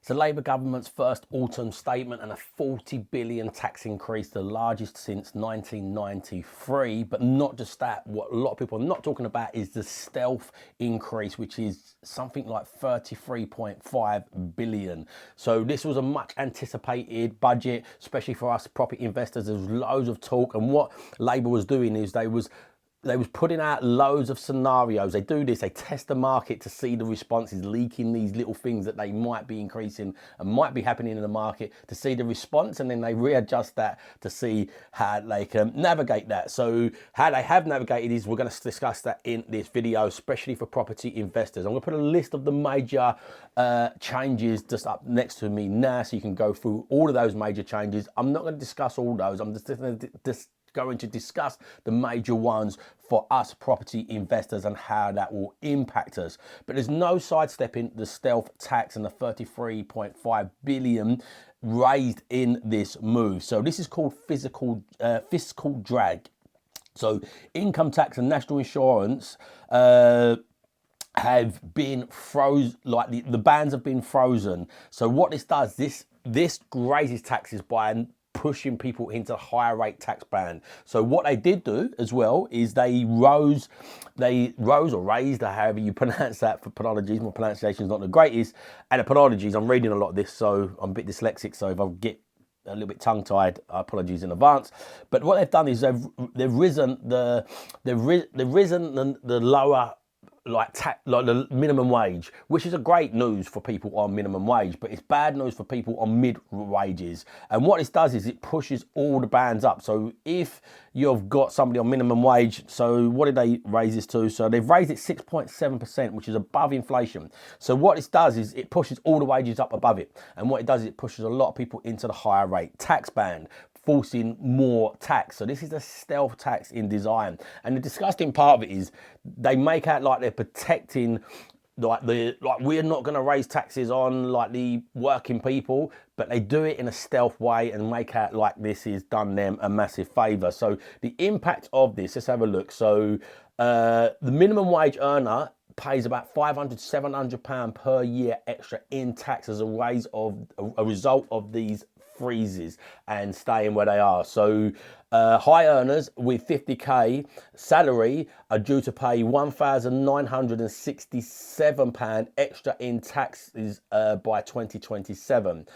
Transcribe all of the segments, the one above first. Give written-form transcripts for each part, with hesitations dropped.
It's the Labour government's first autumn statement and a 40 billion tax increase, the largest since 1993. But not just that, what a lot of people are not talking about is the stealth increase, which is something like 33.5 billion. So this was a much anticipated budget, especially for us property investors. There was loads of talk, and what Labour was doing is they was putting out loads of scenarios. They do this, they test the market to see the responses, leaking these little things that they might be increasing and might be happening in the market to see the response, and then they readjust that to see how they can navigate that. So how they have navigated is we're going to discuss that in this video, especially for property investors. I'm going to put a list of the major changes just up next to me now, so you can go through all of those major changes. I'm not going to discuss all those. I'm just going to discuss the major ones for us property investors and how that will impact us. But there's no sidestepping the stealth tax and the 33.5 billion raised in this move. So this is called fiscal drag. So income tax and national insurance have been frozen, like the bans have been frozen. So what this does, this raises taxes by pushing people into the higher rate tax band. So what they did do as well is they rose or raised, or however you pronounce that. For penologies, my pronunciation is not the greatest. And the penologies, I'm reading a lot of this, so I'm a bit dyslexic. So if I get a little bit tongue-tied, apologies in advance. But what they've done is they've risen the lower like the minimum wage, which is a great news for people on minimum wage, but it's bad news for people on mid wages. And what this does is it pushes all the bands up. So if you've got somebody on minimum wage, so what did they raise this to? So they've raised it 6.7%, which is above inflation. So what this does is it pushes all the wages up above it. And what it does is it pushes a lot of people into the higher rate tax band, forcing more tax. So this is a stealth tax in design. And the disgusting part of it is they make out like they're protecting, like we're not going to raise taxes on like the working people, but they do it in a stealth way and make out like this has done them a massive favor. So the impact of this, let's have a look. So the minimum wage earner pays about £500 to £700 per year extra in tax as a result of these freezes and staying where they are. So high earners with 50k salary are due to pay £1,967 extra in taxes by 2027.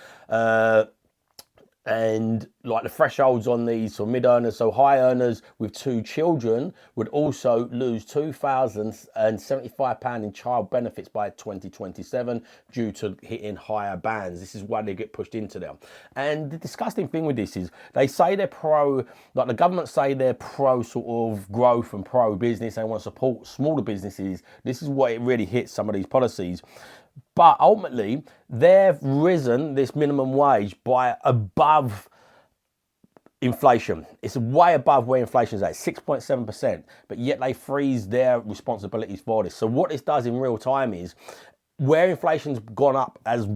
And like the thresholds on these for mid earners, so high earners with 2 children would also lose £2,075 in child benefits by 2027 due to hitting higher bands. This is why they get pushed into them. And the disgusting thing with this is they say they're pro, like the government say they're pro sort of growth and pro business. They want to support smaller businesses. This is what it really hits some of these policies. But ultimately, they've risen this minimum wage by above inflation. It's way above where inflation is at, 6.7%, but yet they freeze their responsibilities for this. So what this does in real time is, where inflation's gone up as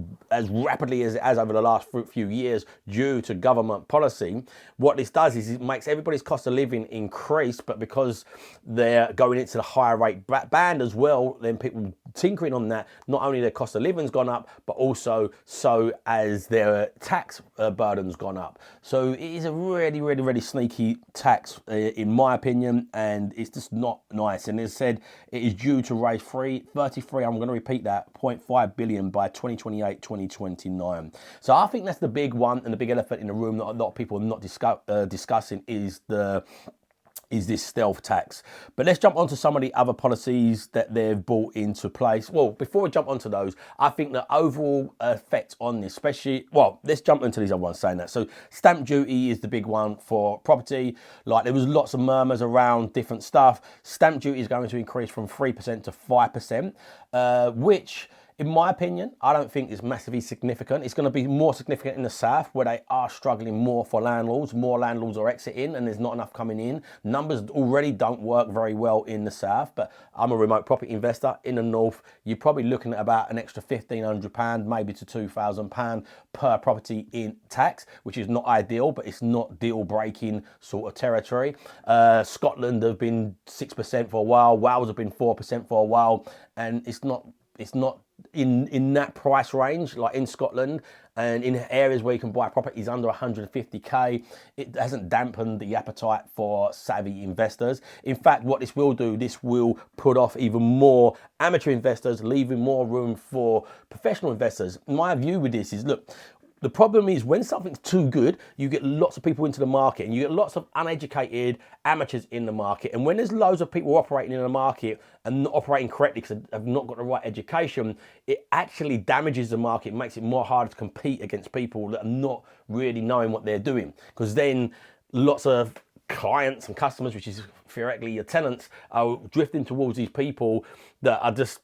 rapidly as it has over the last few years due to government policy, what this does is it makes everybody's cost of living increase, but because they're going into the higher rate band as well, then people tinkering on that, not only their cost of living's gone up, but also so as their tax burden's gone up. So it is a really, really, really sneaky tax in my opinion, and it's just not nice. And as I said, it is due to raise 33, I'm going to repeat that, 0.5 billion by 2028, 2029. So I think that's the big one, and the big elephant in the room that a lot of people are not discussing is this stealth tax. But let's jump onto some of the other policies that they've brought into place. Well, before we jump onto those, I think the overall effect on this, especially, well, let's jump into these other ones saying that. So stamp duty is the big one for property. Like there was lots of murmurs around different stuff. Stamp duty is going to increase from 3% to 5%, which, in my opinion, I don't think is massively significant. It's going to be more significant in the south, where they are struggling more for landlords. More landlords are exiting and there's not enough coming in. Numbers already don't work very well in the south, but I'm a remote property investor in the north. You're probably looking at about an extra £1,500, maybe to £2,000 per property in tax, which is not ideal, but it's not deal-breaking sort of territory. Scotland have been 6% for a while. Wales have been 4% for a while, and it's not in that price range, like in Scotland and in areas where you can buy properties under 150k, it hasn't dampened the appetite for savvy investors. In fact, what this will do, this will put off even more amateur investors, leaving more room for professional investors. My view with this is, look, the problem is when something's too good, you get lots of people into the market and you get lots of uneducated amateurs in the market. And when there's loads of people operating in the market and not operating correctly because they have not got the right education, it actually damages the market, makes it more harder to compete against people that are not really knowing what they're doing. Because then lots of clients and customers, which is theoretically your tenants, are drifting towards these people that are just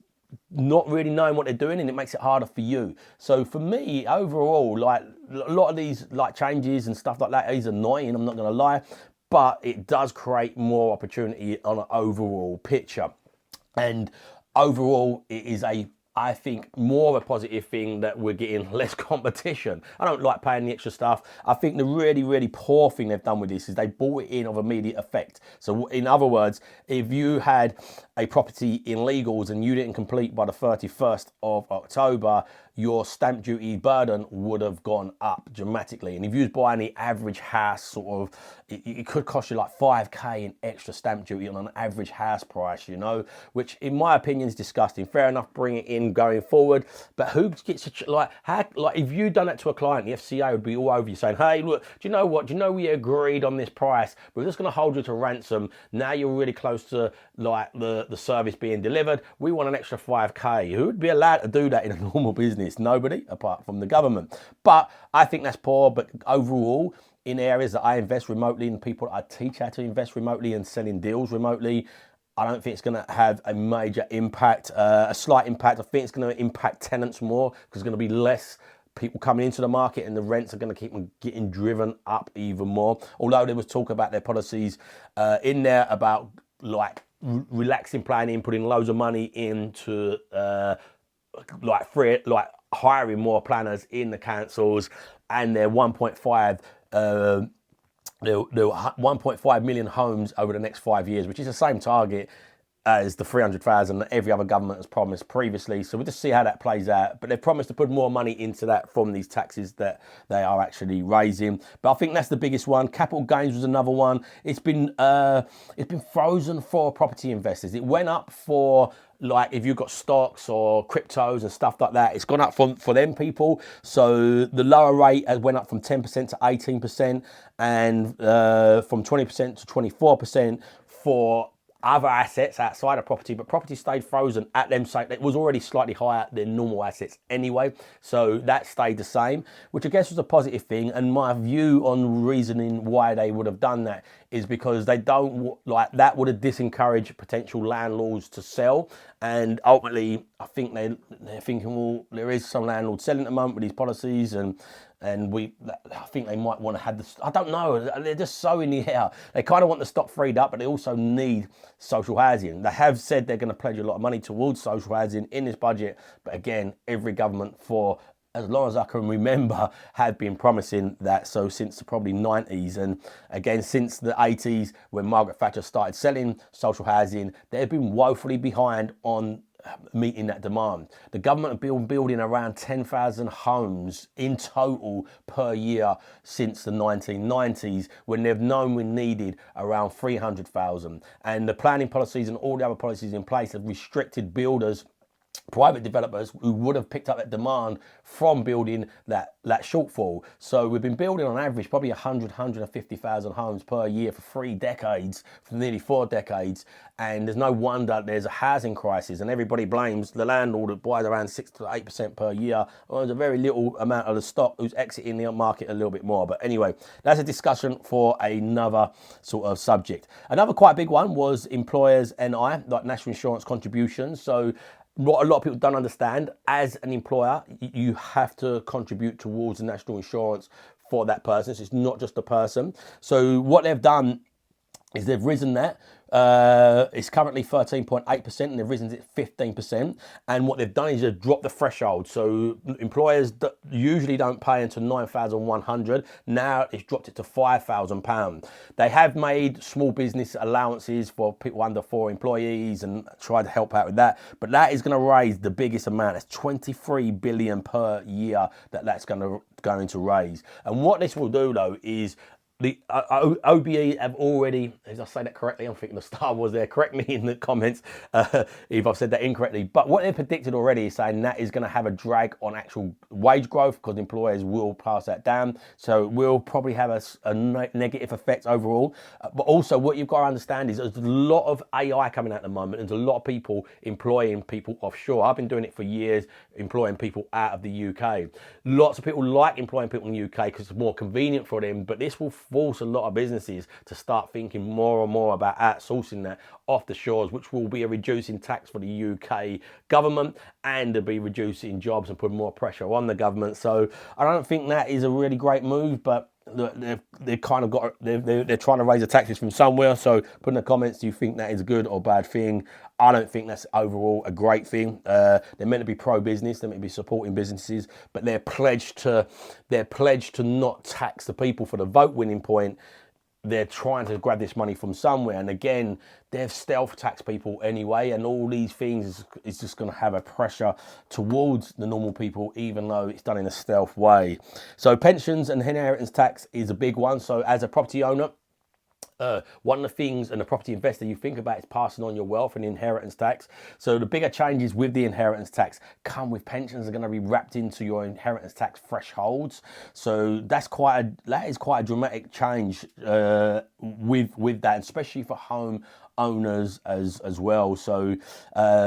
not really knowing what they're doing, and it makes it harder for you. So for me, overall, like a lot of these like changes and stuff like that is annoying, I'm not gonna lie, but it does create more opportunity on an overall picture. And overall, it is I think more of a positive thing that we're getting less competition. I don't like paying the extra stuff. I think the really, really poor thing they've done with this is they bought it in of immediate effect. So in other words, if you had a property in legals and you didn't complete by the 31st of October, your stamp duty burden would have gone up dramatically. And if you was buying the average house, sort of, it could cost you like 5k in extra stamp duty on an average house price, you know, which in my opinion is disgusting. Fair enough, bring it in going forward, but who gets like if you done that to a client, the FCA would be all over you saying, hey, look, do you know what? Do you know we agreed on this price? We're just going to hold you to ransom. Now you're really close to like the service being delivered. We want an extra 5k. Who would be allowed to do that in a normal business? Nobody, apart from the government. But I think that's poor. But overall, in areas that I invest remotely and people I teach how to invest remotely and selling deals remotely, I don't think it's going to have a major impact, a slight impact. I think it's going to impact tenants more because there's going to be less people coming into the market and the rents are going to keep getting driven up even more. Although there was talk about their policies in there about like relaxing planning, putting loads of money into like hiring more planners in the councils, and their 1.5 million homes over the next 5 years, which is the same target as the 300,000 that every other government has promised previously. So we'll just see how that plays out. But they've promised to put more money into that from these taxes that they are actually raising. But I think that's the biggest one. Capital gains was another one. It's been frozen for property investors. It went up for like if you've got stocks or cryptos and stuff like that, it's gone up for them people. So the lower rate has went up from 10% to 18% and from 20% to 24% for other assets outside of property, but property stayed frozen at them. So it was already slightly higher than normal assets anyway. So that stayed the same, which I guess was a positive thing. And my view on reasoning why they would have done that is because they don't like that would have disencouraged potential landlords to sell. And ultimately, I think they're thinking, well, there is some landlords selling at the moment with these policies, and I think they might want to have this. I don't know. They're just so in the air. They kind of want the stock freed up, but they also need social housing. They have said they're going to pledge a lot of money towards social housing in this budget. But again, every government for as long as I can remember have been promising that. So since the probably 90s, and again, since the 80s when Margaret Thatcher started selling social housing, they've been woefully behind on meeting that demand. The government have been building around 10,000 homes in total per year since the 1990s, when they've known we needed around 300,000. And the planning policies and all the other policies in place have restricted builders, private developers who would have picked up that demand from building that shortfall. So we've been building on average probably 150,000 homes per year for 3 decades, for nearly 4 decades. And there's no wonder there's a housing crisis, and everybody blames the landlord who buys around 6 to 8% per year. Well, there's a very little amount of the stock who's exiting the market a little bit more. But anyway, that's a discussion for another sort of subject. Another quite big one was employers' NI, like national insurance contributions. So what a lot of people don't understand, as an employer, you have to contribute towards the national insurance for that person. So it's not just the person. So what they've done is they've risen that. It's currently 13.8% and they've risen it 15%. And what they've done is they've dropped the threshold. So employers usually don't pay until 9,100. Now it's dropped it to £5,000. They have made small business allowances for people under 4 employees and tried to help out with that. But that is going to raise the biggest amount. It's 23 billion per year that's going to raise. And what this will do though is the OBE have already, as I say that correctly, I'm thinking of Star Wars there, correct me in the comments if I've said that incorrectly, but what they've predicted already is saying that is going to have a drag on actual wage growth because employers will pass that down, so it will probably have a negative effect overall. But also what you've got to understand is there's a lot of AI coming out at the moment, and there's a lot of people employing people offshore. I've been doing it for years, employing people out of the UK. Lots of people like employing people in the UK because it's more convenient for them, but this will force a lot of businesses to start thinking more and more about outsourcing that off the shores, which will be a reducing tax for the UK government, and to be reducing jobs and putting more pressure on the government. So I don't think that is a really great move, but they've kind of got, they're trying to raise the taxes from somewhere. So put in the comments, do you think that is a good or bad thing? I don't think that's overall a great thing. They're meant to be pro-business, they're meant to be supporting businesses, but they're pledged to not tax the people for the vote winning point. They're trying to grab this money from somewhere, and again, they've stealth taxed people anyway, and all these things is just going to have a pressure towards the normal people, even though it's done in a stealth way. So pensions and inheritance tax is a big one. So as a property owner, one of the things, and a property investor, you think about is passing on your wealth and inheritance tax. So the bigger changes with the inheritance tax come with pensions are going to be wrapped into your inheritance tax thresholds. So that is quite a dramatic change with that, especially for home owners as well. So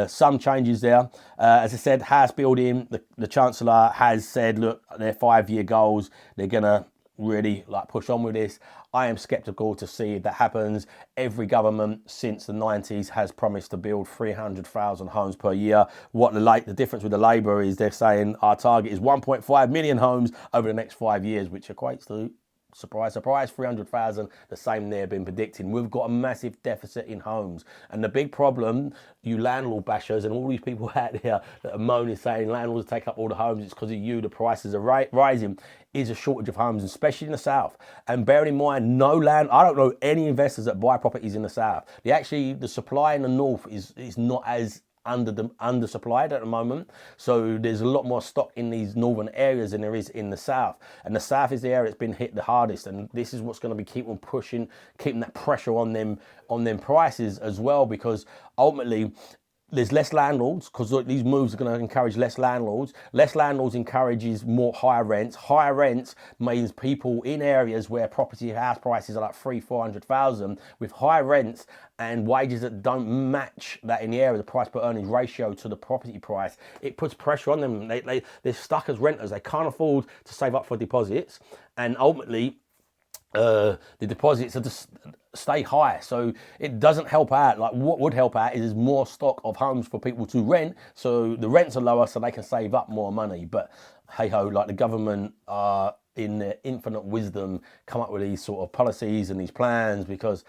some changes there. As I said, house building, the Chancellor has said, look, their 5-year goals, they're going to really push on with this. I am skeptical to see if that happens. Every government since the 90s has promised to build 300,000 homes per year. The difference with the Labour is they're saying our target is 1.5 million homes over the next 5 years, which equates to, surprise, surprise, 300,000, the same they've been predicting. We've got a massive deficit in homes. And the big problem, you landlord bashers and all these people out there that are moaning saying landlords take up all the homes, it's because of you, the prices are rising, is a shortage of homes, especially in the south. And bearing in mind, I don't know any investors that buy properties in the south. The supply in the north is not as undersupplied at the moment, so there's a lot more stock in these northern areas than there is in the south, and the south is the area that's been hit the hardest, and this is what's going to be keeping that pressure on them prices as well, because ultimately there's less landlords, because these moves are going to encourage less landlords. Less landlords encourages more higher rents. Higher rents means people in areas where house prices are like 300,000-400,000 with higher rents and wages that don't match that in the area, the price per earnings ratio to the property price. It puts pressure on them. They're stuck as renters. They can't afford to save up for deposits, and ultimately the deposits are just stay high, so it doesn't help out. What would help out is there's more stock of homes for people to rent, so the rents are lower so they can save up more money. But hey ho, the government are in their infinite wisdom come up with these sort of policies and these plans, because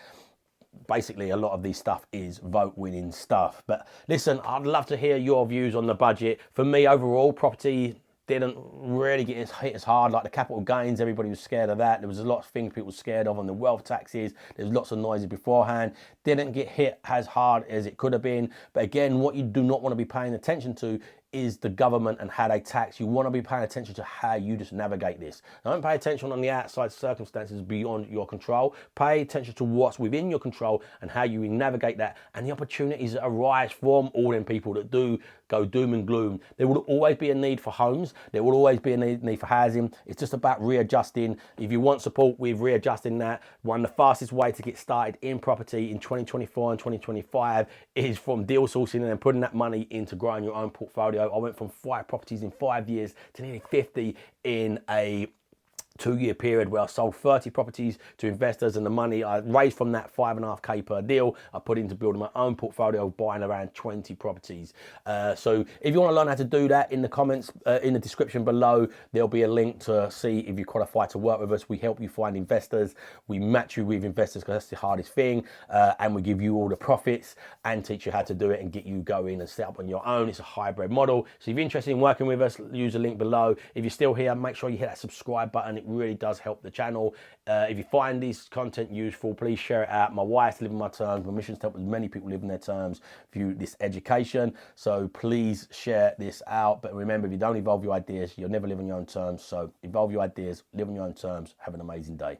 basically a lot of these stuff is vote winning stuff. But listen, I'd love to hear your views on the budget. For me, overall, property didn't really get hit as hard. Like the capital gains, everybody was scared of that. There was a lot of things people were scared of on the wealth taxes. There's lots of noises beforehand. Didn't get hit as hard as it could have been. But again, what you do not want to be paying attention to is the government and how they tax. You want to be paying attention to how you just navigate this. Don't pay attention on the outside circumstances beyond your control. Pay attention to what's within your control and how you navigate that, and the opportunities that arise from all them people that do go doom and gloom. There will always be a need for homes. There will always be a need for housing. It's just about readjusting. If you want support with readjusting that, one of the fastest way to get started in property in 2024 and 2025 is from deal sourcing and then putting that money into growing your own portfolio. I went from 5 properties in 5 years to nearly 50 in a 2-year period where I sold 30 properties to investors, and the money I raised from that 5.5k per deal, I put into building my own portfolio, buying around 20 properties. So if you want to learn how to do that, in the comments, in the description below, there'll be a link to see if you qualify to work with us. We help you find investors. We match you with investors because that's the hardest thing. And we give you all the profits and teach you how to do it and get you going and set up on your own. It's a hybrid model. So if you're interested in working with us, use the link below. If you're still here, make sure you hit that subscribe button. It really does help the channel. If you find this content useful, please share it out. My wife's living my terms. My mission is to help as many people live in their terms through this education. So please share this out. But remember, if you don't evolve your ideas, you'll never live on your own terms. So evolve your ideas, live on your own terms. Have an amazing day.